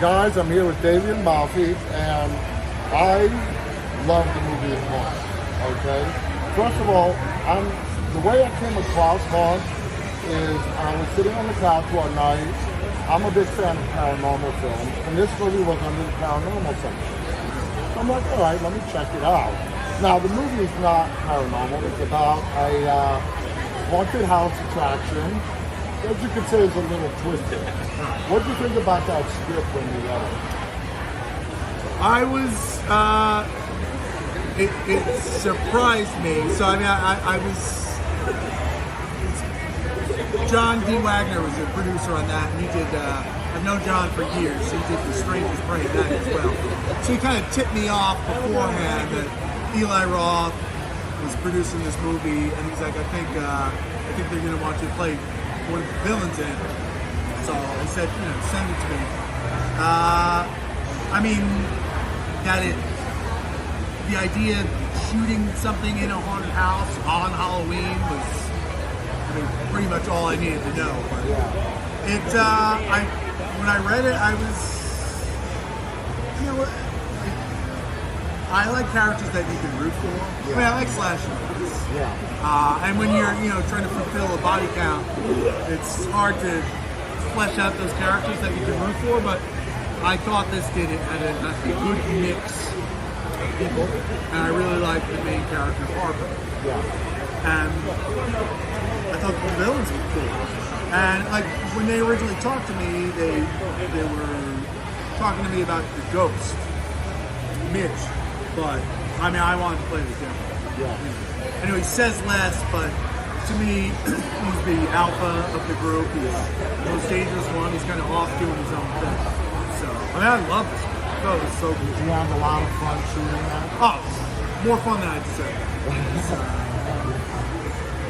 Guys, I'm here with Damian Maffei, and I love the movie Haunt. Okay? First of all, the way I came across Haunt is I was sitting on the couch one night. I'm a big fan of paranormal films, and this movie was under the paranormal section. So I'm like, all right, let me check it out. Now, the movie is not paranormal. It's about a haunted house attraction. As you could say, it's a little twisted. What do you think about that script when you read it? I was, it surprised me. So, I mean, I was, John D. Wagner was a producer on that, and he did, I've known John for years. He did The Strangest Prey, that as well. So he kind of tipped me off beforehand that Eli Roth was producing this movie, and he's like, I think they're going to want you to play one of the villains in it. So I said, send it to me. I mean, the idea of shooting something in a haunted house on Halloween was, pretty much all I needed to know. But when I read it, I was, I like characters that you can root for. Yeah. I mean, I like slasher movies. Yeah. And when you're, trying to fulfill a body count, it's hard to flesh out those characters that you can root for. But I thought this did it at a good mix of people, and I really liked the main character, Harper. Yeah. And I thought the villains were cool. And like when they originally talked to me, they were talking to me about the ghost, Nich. But I mean, I wanted to play the devil. Yeah. I know he says less, but to me, he's the alpha of the group. He's the most dangerous one. He's kind of off doing his own thing. So I mean, I love this one. I thought it was so good. Did you have a lot of fun shooting that? Oh, more fun than I deserved.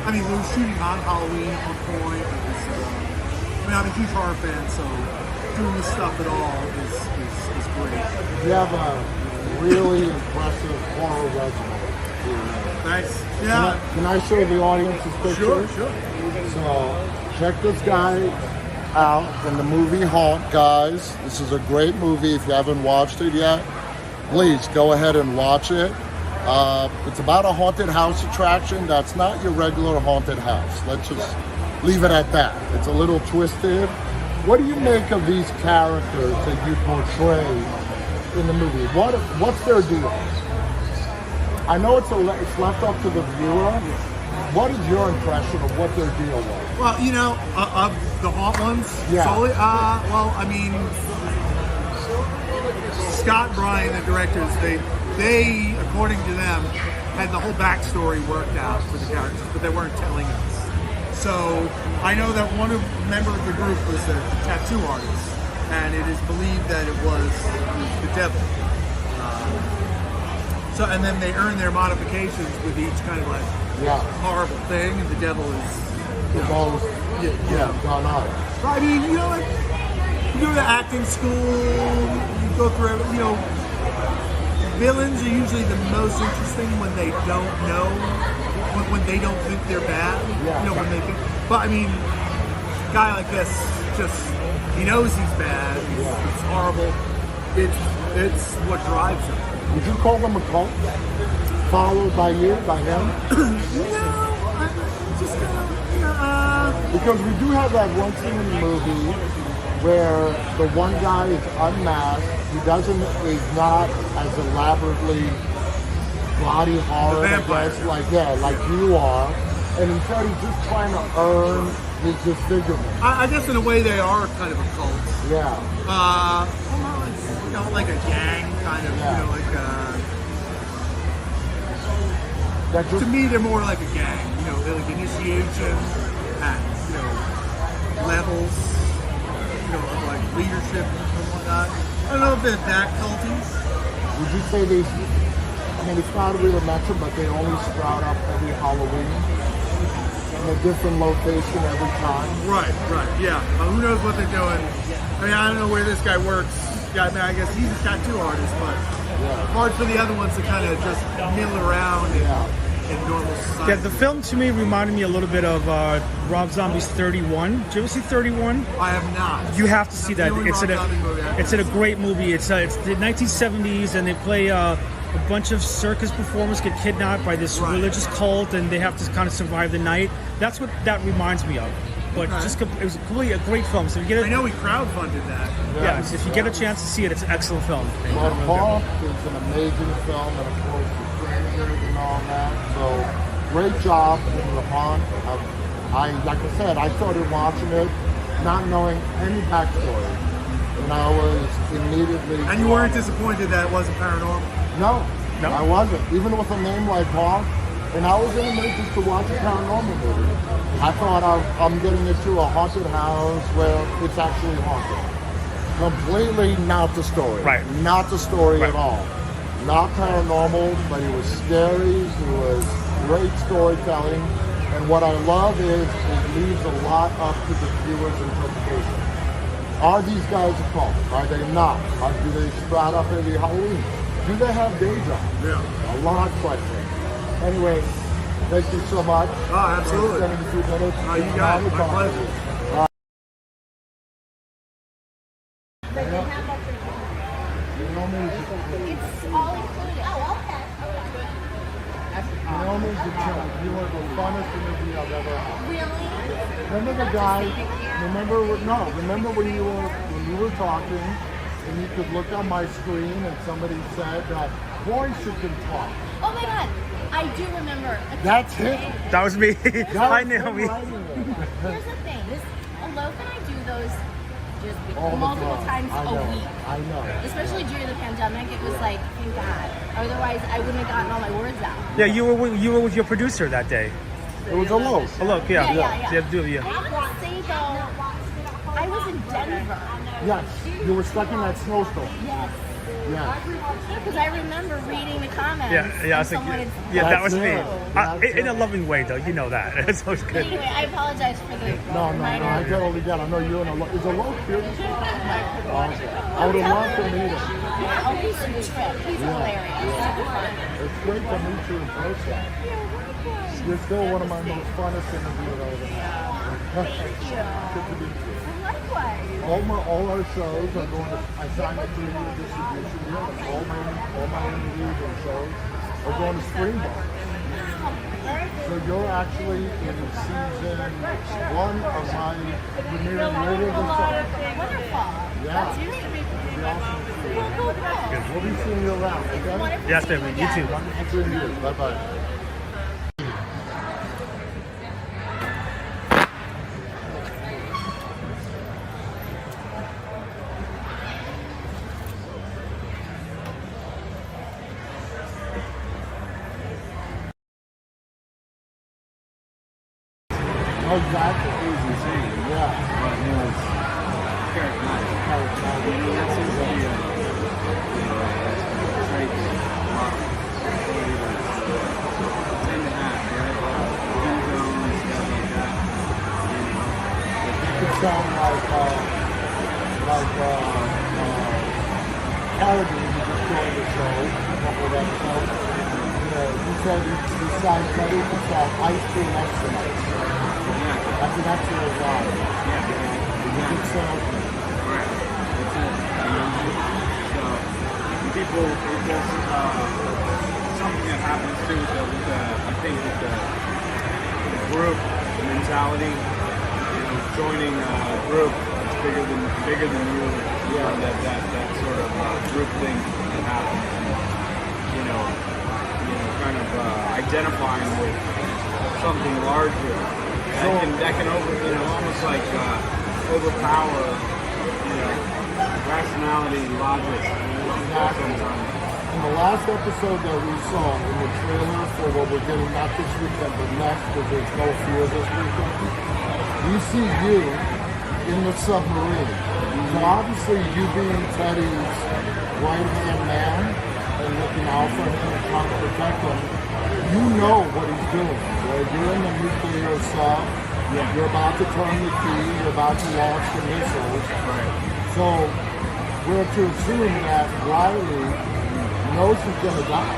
I mean, we were shooting on Halloween at one point. I'm a huge horror fan, so doing this stuff at all is great. You have a really impressive horror resume. Thanks. Yeah. Can I show the audience his picture? Sure. So, check this guy out in the movie Haunt, guys. This is a great movie. If you haven't watched it yet, please go ahead and watch it. It's about a haunted house attraction that's not your regular haunted house. Let's just leave it at that. It's a little twisted. What do you make of these characters that you portray in the movie? What's their deal? I know it's left up to the viewer. What is your impression of what their deal was? Well, of the haunt ones, yeah. Solely, well, I mean, Scott and Brian, the directors, they, according to them, had the whole backstory worked out for the characters, but they weren't telling us. So I know that one member of the group was a tattoo artist, and it is believed that it was the devil. So, and then they earn their modifications with each kind of like horrible thing, and the devil is gone out. I mean, like you go to acting school, you go through, villains are usually the most interesting when they don't know, when they don't think they're bad. Yeah. When they think. But I mean, a guy like this, he knows he's bad. It's horrible. It's what drives him. Would you call them a cult? Followed by you, by him? No, just because we do have that one scene in the movie where the one guy is unmasked. He's not as elaborately body horror, I guess, like you are. And instead he's just trying to earn his disfigurement. I guess in a way they are kind of a cult. Yeah. Like a gang, kind of, to me they're more like a gang, like initiation at, levels, of like leadership and whatnot. I don't know if they're that culty. Would you say it's not really mentioned, but they only sprout up every Halloween in a different location every time? Right, yeah. Who knows what they're doing? I mean, I don't know where this guy works. Yeah, I mean, I guess he's a tattoo artist, but hard for the other ones to kind of just mill around and in normal society. Yeah, the film to me reminded me a little bit of Rob Zombie's 31. Did you ever see 31? I have not. You have to see that. The only Rob Zombie movie It's a great movie. It's the 1970s, and they play a bunch of circus performers get kidnapped by this religious cult, and they have to kind of survive the night. That's what that reminds me of. But it was completely a great film. So if you get I know we crowdfunded that. Yes, if you get a chance to see it, it's an excellent film. Marquand is an amazing film, and of course the Terminator and all that. So great job in the hunt. Like I said, I started watching it not knowing any backstory, and I was immediately. And you weren't disappointed that it wasn't paranormal? No, I wasn't. Even with a name like Hawk, and I was in the mood just to watch a paranormal movie. I thought I'm getting into a haunted house where it's actually haunted. Completely not the story. Right. Not the story at all. Not paranormal, but it was scary. It was great storytelling. And what I love is it leaves a lot up to the viewer's interpretation. Are these guys a cult? Are they not? Do they sprout up every Halloween? Do they have day jobs? Yeah. A lot of questions. Anyway, thank you so much. Oh, absolutely. 72 minutes. Oh, you got it. My pleasure. It's all included. Oh, okay. Naomi's the champ. You are the funnest interview I've ever had. Really? Remember the guy? Remember when you were talking, and you could look on my screen, and somebody said that boys can talk. Oh my God, I do remember. That's it. That was me. Hi, Naomi. Here's the thing. Alok and I do those just All the multiple time. times a week. I know. Especially during the pandemic, it was like, thank God. Otherwise, I wouldn't have gotten all my words out. Yeah, you were with your producer that day. It was a low. Look, yeah. Yeah. You have to do it, I would say though, I was in Denver. Yes, you were stuck in that snowstorm. Yes. Yes. Because I remember reading the comments. Yeah. I and was someone like, had- yeah, that was me. That's it. In a loving way, though. You know that. It's always But good. anyway, I apologize for the No, reminder. I totally get it. I know you're in a low. Is a low here? I would have loved to meet him. Yeah, oh, he's a trip. He's hilarious. Super fun. It's great to meet you in person. You're still one of my most funnest interviews I've ever had. Thank you. Good to meet you. Likewise. All our shows are going to. I signed a 3-year distribution deal, and all my interviews and shows are going to Springboard. So you're actually in season 1 of my premiering radio show. Wonderful. Yeah. That's great. It'll be awesome to see you. Cool. We'll be seeing you around, okay? Wonderful Yes, seeing baby. you You too. again. Wonderful seeing you. Bye-bye. Exactly. Yeah. But he was charismatic. That seems to be a trait a lot of leaders tend to have, right? Ego and stuff like that. You could sound like Caribbean, who just joined the show, a couple of episodes. You said he signed Teddy, he said Ice Cream Excellence. That's an excellent guy. Yeah. Good salesman. Right. That's it. So, people, it just, something that happens too I think with the group mentality, joining a group that's bigger than you, that sort of group thing that happens, kind of identifying with something larger. That can almost like overpower, rationality and logic. Sometimes. In the last episode that we saw in the trailer for what we're getting not this weekend but next, because there's no fear this weekend, we see you in the submarine. So obviously you being Teddy's right-hand man and looking out for him and trying to protect him, you know what he's doing. Right? You're in the nuclear stuff. Yeah. You're about to turn the key. You're about to launch the missiles. Right. So we're to assume that Riley knows he's going to die.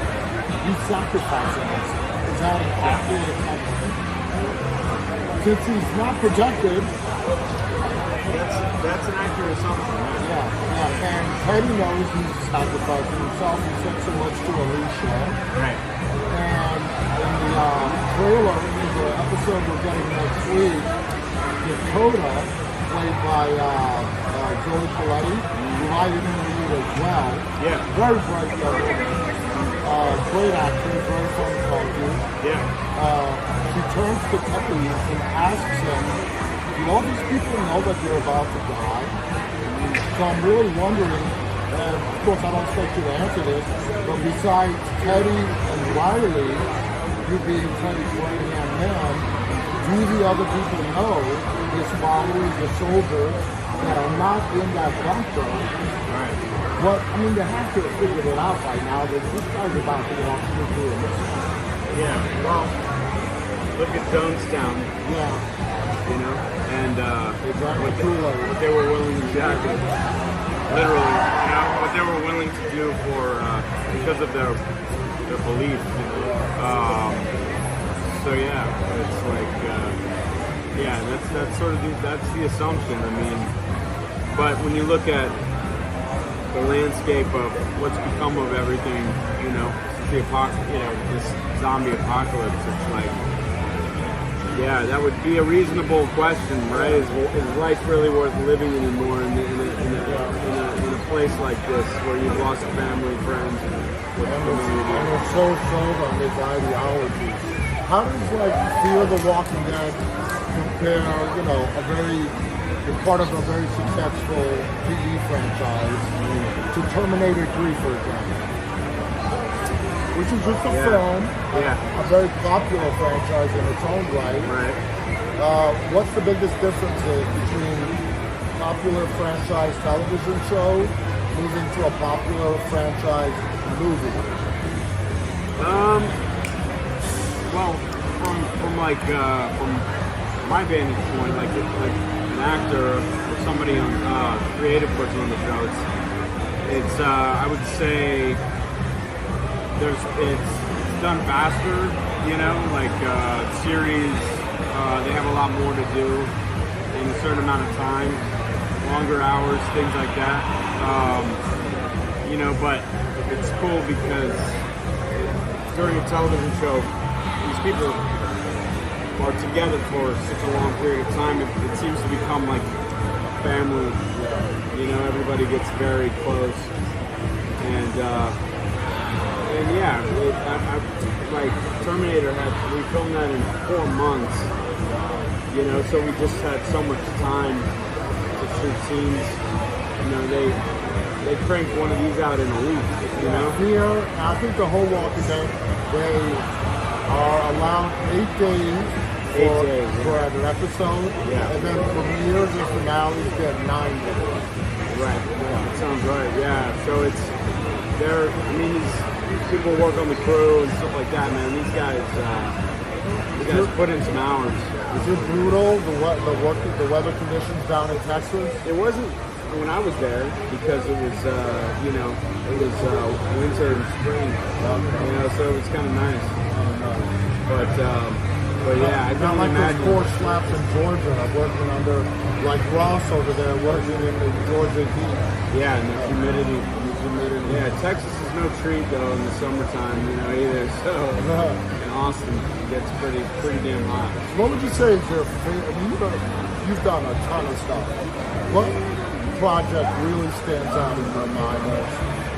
He's sacrificing himself. Is that since he's not projected. That's an accurate assumption. Yeah. And Teddy knows he's sacrificing himself. He said so much to Alicia. Right. And in the trailer, in the episode we're getting next week, Dakota, played by Joey Coletti, who I interviewed as well. Yeah. Very bright young woman. Great actor, very fun talking. Yeah. She turns to Teddy and asks him, do all these people know that you're about to die? So I'm really wondering, and of course I don't expect you to answer this, but besides Teddy and Riley, you being Teddy's right-hand man, do the other people know, his followers, the soldiers, that are not in that bunker? Right. What, I mean, they have to have figured it out by now that this guy's about to walk into a mission. Yeah. Well, look at Jonestown. Yeah. You know, and what they were willing to do, literally, you know, what they were willing to do for because of their belief. You know? So yeah, it's like that's sort of that's the assumption. I mean, but when you look at the landscape of what's become of everything, you know, this zombie apocalypse, it's like. Yeah, that would be a reasonable question, right? Is life really worth living anymore in a place like this where you've lost family, friends, and it's so sold on this ideology? How does Fear the Walking Dead compare? You know, you're part of a very successful TV franchise to Terminator 3, for example. Which is just a film, a very popular franchise in its own right. Right. What's the biggest differences between popular franchise television show moving to a popular franchise movie? Well, from my vantage point, like an actor or somebody on creative person on the show, it's I would say. It's done faster, you know, series, they have a lot more to do in a certain amount of time, longer hours, things like that. You know, but it's cool because during a television show, these people are together for such a long period of time, it seems to become like family. You know, everybody gets very close. And yeah, like Terminator we filmed that in 4 months, you know, so we just had so much time to shoot scenes. You know, they cranked one of these out in a week, you know. Here, I think the whole Walking Dead, they are allowed 8 days for an episode, and then premieres and finales get 9 days. Right, that sounds right, yeah. So these people work on the crew and stuff like that, man. These guys put in some hours. Is it brutal, the weather conditions down in Texas? It wasn't when I was there because it was, winter and spring, you know, so it was kind of nice. But yeah, I not can like imagine. those poor slaps in Georgia working under, like Ross over there working in the Georgia heat. Yeah, and the humidity. Yeah, Texas is no treat though in the summertime, you know, either. So in Austin, it gets pretty damn hot. What would you say is your favorite? I mean, you've done a ton of stuff. What project really stands out in your mind?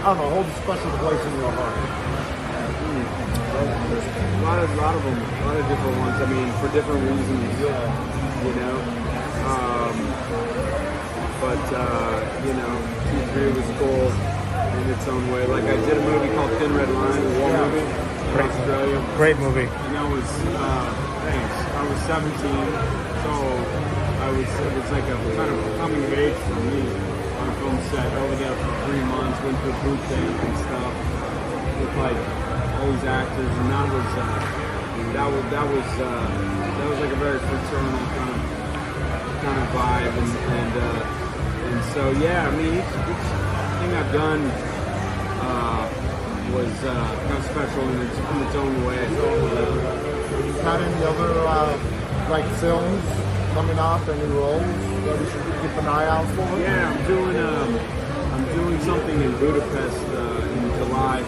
I don't know, holds a special place in your heart. A lot of them, a lot of different ones. I mean, for different reasons, you know. You know, Q3 was cool in its own way. Like I did a movie called Thin Red Line, a war movie in Australia. Great movie. And that was, thanks. I was 17, so it was like a kind of coming of age for me on a film set. Over there for 3 months, went to a boot camp and stuff with like all these actors, and that was like a very fraternal kind of vibe, and so yeah, I mean each thing I've done was kind of special in its own way. Got any other like films coming up? Any roles that we should keep an eye out for? Yeah, I'm doing something in Budapest in July,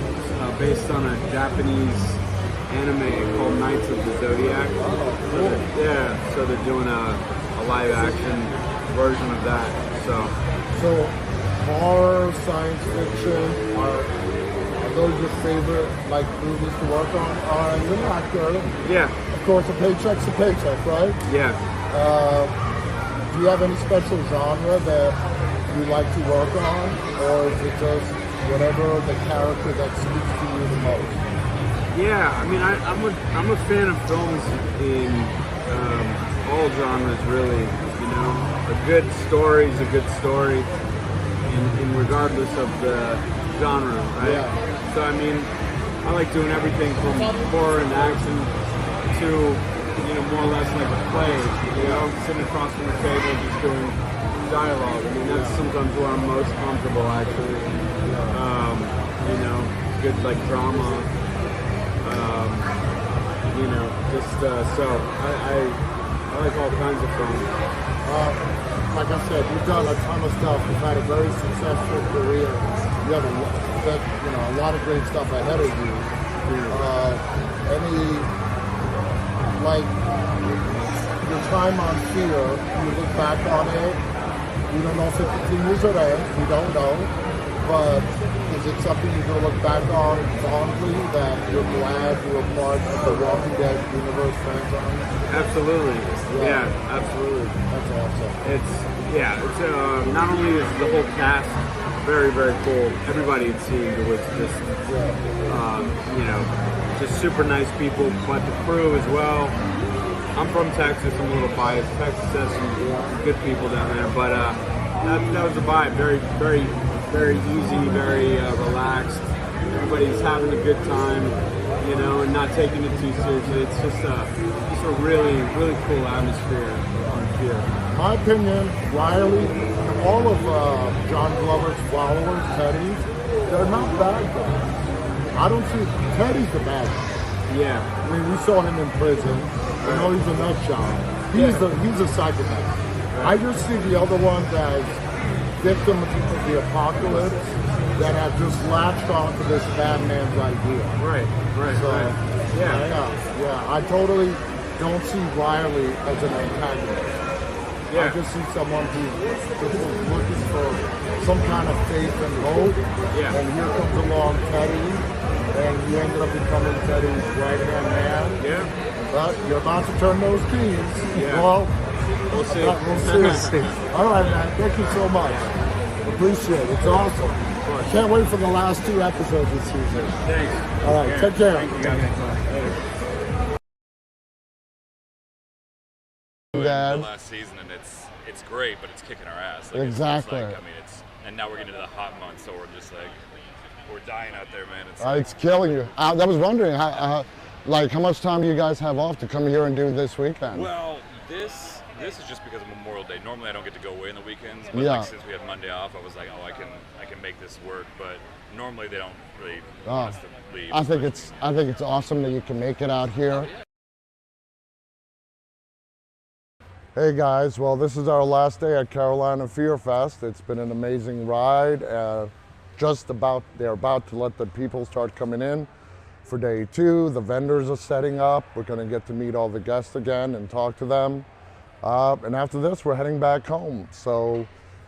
based on a Japanese anime called Knights of the Zodiac. Oh, cool. Yeah, so they're doing a live action version of that. So horror, science fiction, are those your favorite like movies to work on? As an actor, Yeah, of course, a paycheck's a paycheck, right? yeah. Do you have any special genre that you like to work on, or is it just whatever the character that speaks to you the most? Yeah, I mean, I'm a fan of films in all genres, really. You know, a good story is a good story, in regardless of the genre, right? Yeah. So I mean, I like doing everything from horror and action to, you know, more or less like a play. You know, sitting across from the table, just doing dialogue. I mean, that's sometimes where I'm most comfortable, actually. You know, good like drama. You know, just so I like all kinds of films. Like I said, you've done a ton of stuff. You've had a very successful career. You have a lot of great stuff ahead of you. Any like your time on Fear? You look back on it. You don't know if it continues or ends. You don't know. But is it something you're going to look back on fondly that you're glad you were part of the Walking Dead universe franchise? Absolutely. Yeah, absolutely. That's awesome. It's not only is the whole cast very, very cool. Everybody it seemed was just, you know, just super nice people, but the crew as well. I'm from Texas. I'm a little biased. Texas has some good people down there, but that was the vibe. Very, very, very easy, very relaxed. Everybody's having a good time, you know, and not taking it too seriously. It's just a really, really cool atmosphere on Fear. My opinion, Riley, and all of John Glover's followers, Teddy's, they're not bad guys. I don't see Teddy's the bad guy. Yeah. I mean, we saw him in prison. I know he's a nut job. He's a psychopath. I just see the other ones as victims of the apocalypse that have just latched onto this bad man's idea. Right. So, Right. yeah. I totally don't see Riley as an antagonist. Yeah. I just see someone who's just looking for some kind of faith and hope. Yeah. And here comes along Teddy, and he ended up becoming Teddy's right-hand man. Yeah. But you're about to turn those keys. Yeah. Well, We'll see. we'll see. All right, man. Thank you so much. Appreciate it. It's awesome. Can't wait for the last 2 episodes this season. Thanks. All right, take care. Thank you guys. Dad. The last season, and it's great, but it's kicking our ass. Like, Exactly. It's like, I mean, and now we're getting into the hot months, so we're just like, we're dying out there, man. It's killing you. I was wondering, how much time do you guys have off to come here and do this weekend? Well, this is just because of Memorial Day. Normally, I don't get to go away on the weekends, but Yeah. like, since we had Monday off, I was like, oh, I can make this work. But normally, they don't really want us to leave. I think it's awesome that you can make it out here. Hey guys, well, this is our last day at Carolina Fear Fest. It's been an amazing ride. They're about to let the people start coming in for day 2. The vendors are setting up. We're going to get to meet all the guests again and talk to them. And after this, we're heading back home. So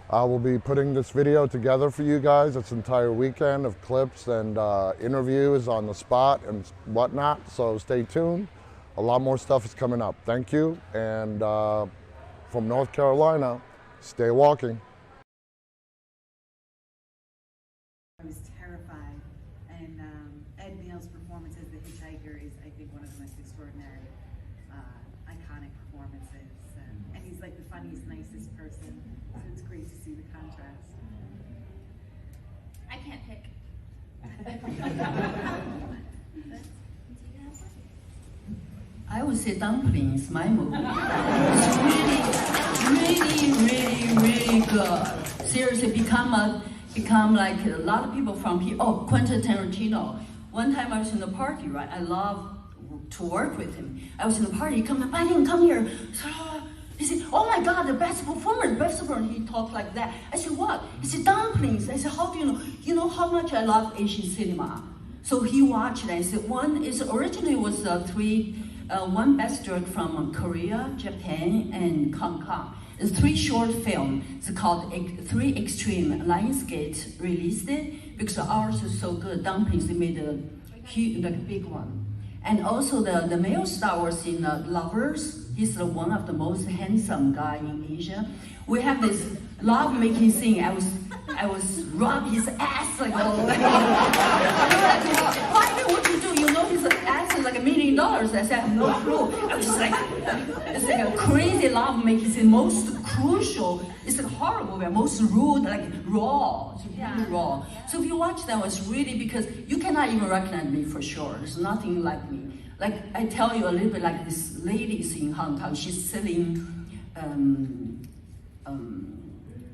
I will be putting this video together for you guys. This entire weekend of clips and interviews on the spot and whatnot. So stay tuned. A lot more stuff is coming up. Thank you. And from North Carolina, stay walking. I was terrified, and Ed Neal's performance as the hitchhiker is, I think, one of the most extraordinary, iconic performances. And he's like the funniest, nicest person, so it's great to see the contrast. I can't pick. I would say Dumpling is my movie. It's really, really, really, really good. Seriously, become a become like a lot of people from here. Oh, Quentin Tarantino. One time I was in a party, right? I love to work with him. I was in a party, he come, Bai Ling, come here. He said, oh my God, the best performer, the best performer. He talked like that. I said, what? He said, dumplings. I said, how do you know? You know how much I love Asian cinema. So he watched it. I said, one is originally was one best drug from Korea, Japan, and Hong Kong. It's 3 short film. It's called 3 Extreme. Lionsgate released it because ours is so good. Dumplings, they made a huge, like a big one. And also the male star was in Lovers. He's one of the most handsome guy in Asia. We have this love-making scene. I was rub his ass like all the way. Why what you do? You know his ass is like $1 million. I said, I have no clue. I was just like, it's like a crazy love-making scene. Most crucial, it's like horrible, but most rude, like raw. It's really raw. So if you watch that, it's really because you cannot even recognize me for sure. There's nothing like me. Like I tell you a little bit like this lady is in Hong Kong. She's selling,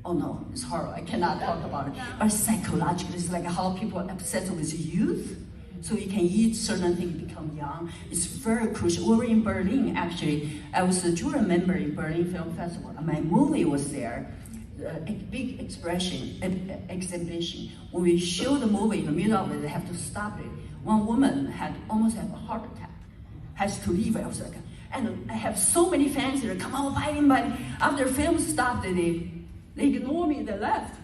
oh no, it's horrible. I cannot talk about it. But psychologically, it's like how people are obsessed with youth. So you can eat certain things, become young. It's very crucial. We were in Berlin, actually. I was a jury member in Berlin Film Festival. And my movie was there. A big exhibition. When we show the movie in the middle of it, they have to stop it. One woman almost had a heart attack, has to leave. I was like, and I have so many fans here. Come on, Bai Ling, but after the film stopped, they ignored me. They left.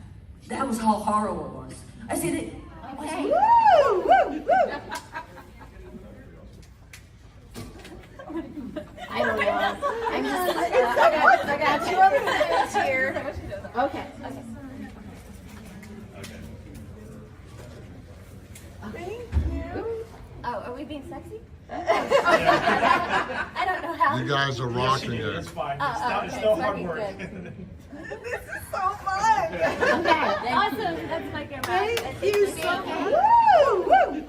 That was how horrible it was. I said, okay. Woo, woo, woo. I don't know. I'm just. I got 2 other players here. Okay. Thank you. Oh, are we being sexy? I don't know how. You guys are rocking it. It's fine. Okay, It's still hard okay, work. This is so fun. Okay, awesome. That's my camera. Thank you so much. Woo, woo, woo.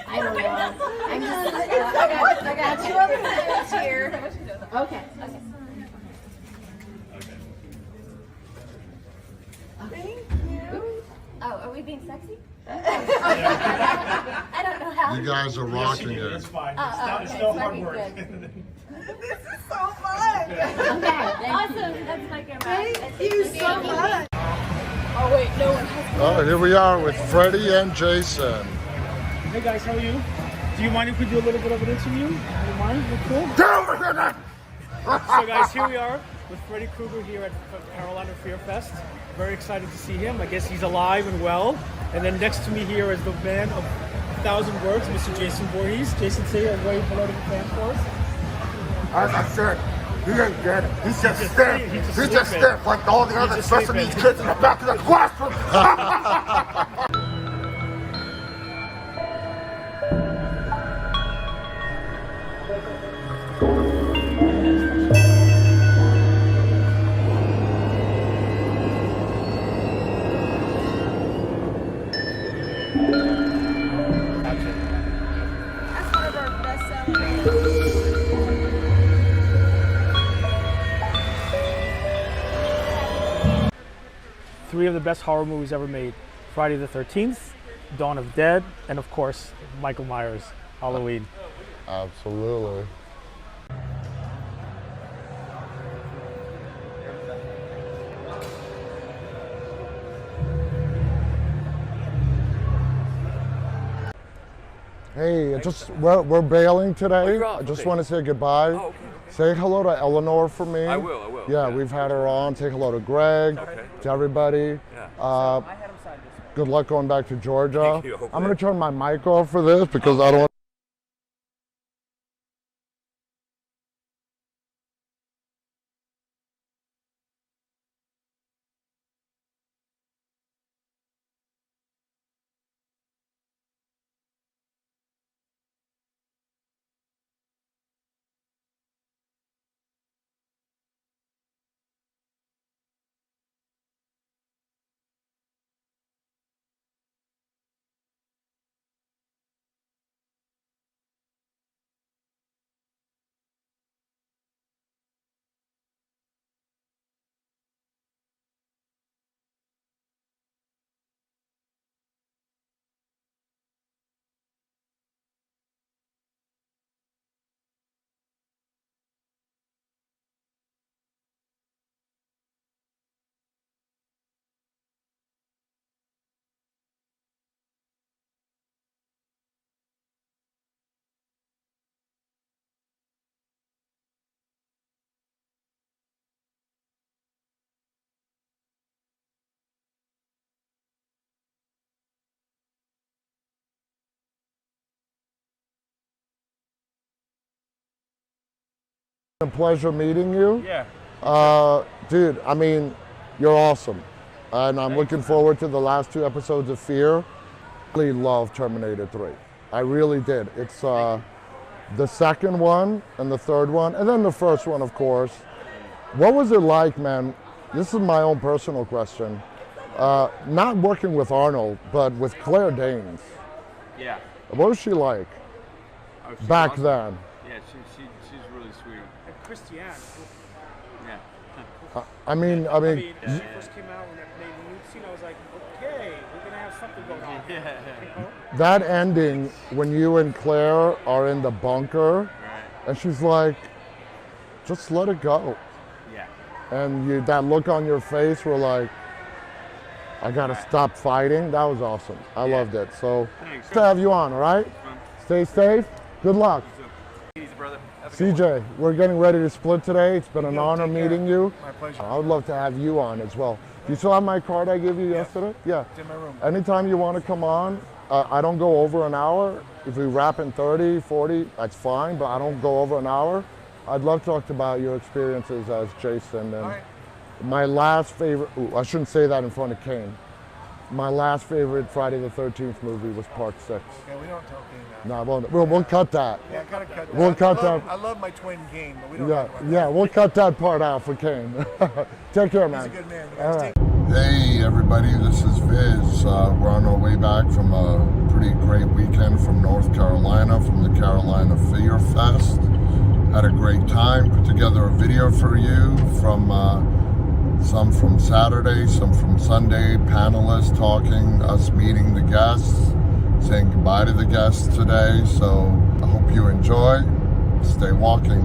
I don't know. I'm just. I got 2 other players here. Okay. Thank you. Oh, are we being sexy? I don't know how. You guys are rocking It's it. fine. Okay, It's still it's hard working work. good. This is so fun. Okay, awesome. That's my camera. Thank you so much. Oh wait, no one has. Oh, here we are with Freddie and Jason. Hey guys, how are you? Do you mind if we do a little bit of an interview? Do you mind? Is it cool? So guys, here we are with Freddy Krueger here at Carolina Fear Fest. Very excited to see him. I guess he's alive and well. And then next to me here is the man of 1,000 words, Mr. Jason Voorhees. Jason, say a wave hello to the fans for us. As I said, he ain't dead. He's just stiff. He's just sleeping. stiff like all the other special needs kids in the back of the classroom. That's one of our best-selling. 3 of the best horror movies ever made. Friday the 13th, Dawn of Dead, and of course, Michael Myers, Halloween. Absolutely. Hey, we're bailing today. you're off, I just okay. want to say goodbye. Oh, okay. Say hello to Eleanor for me. I will. Yeah, we've had her on. Say hello to Greg, Okay. to everybody. Yeah. Good luck going back to Georgia. Thank you. I'm going to turn my mic off for this because I don't a pleasure meeting you. Yeah. Dude, I mean, you're awesome. And I'm looking forward to the last 2 episodes of Fear. I really love Terminator 3. I really did. It's the second one and the third one, and then the first one, of course. What was it like, man? This is my own personal question. Not working with Arnold, but with Claire Danes. Yeah. What was she like Oh, she's back awesome. then? Yeah, she's really sweet. And Christiane. Yeah. I mean, When she first came out when that nude scene, I was like, okay, we're gonna have something going on. Yeah. You know? that ending when you and Claire are in the bunker, Right. and she's like, just let it go. Yeah. And that look on your face were like, I gotta stop fighting. That was awesome. I loved it. So, Thanks. to have you on, all right? Stay safe. Good luck. Easy, brother. CJ, we're getting ready to split today. It's been an honor meeting you. My pleasure. I would love to have you on as well. Do you still have my card I gave you yesterday? Yeah. It's in my room. Anytime you want to come on, I don't go over an hour. If we wrap in 30, 40, that's fine, but I don't go over an hour. I'd love to talk about your experiences as Jason. And my last favorite, I shouldn't say that in front of Kane. My last favorite Friday the 13th movie was Part 6. Yeah, we don't tell Kane that. No, we'll cut that. Yeah, I gotta cut that. We'll cut that. I love my twin Kane, but we don't Yeah, talk about yeah, we'll cut that part out for Kane. Take care, man. He's a good man. You All guys right. take- Hey, everybody, this is Viz. We're on our way back from a pretty great weekend from North Carolina, from the Carolina Fear Fest. Had a great time. Put together a video for you from some from Saturday, some from Sunday, panelists talking, us meeting the guests, saying goodbye to the guests today. So I hope you enjoy. Stay walking.